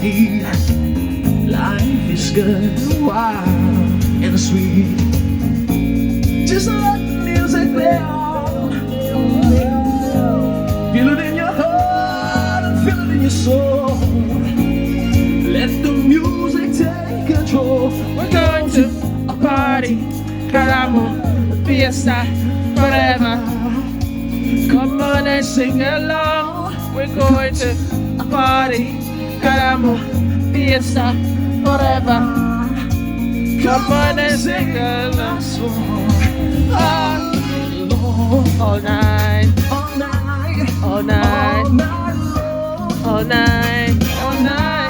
heat. Life is good, wild and sweet. Just let the music play on. Feel it in your heart and feel it in your soul. Let the music take control. We're going to a party, caramo, fiesta, forever. Come on and sing along. We're going to a party, caramo, fiesta, forever. Come on and sing along. All night, All night, all night, all night long. all night, all night.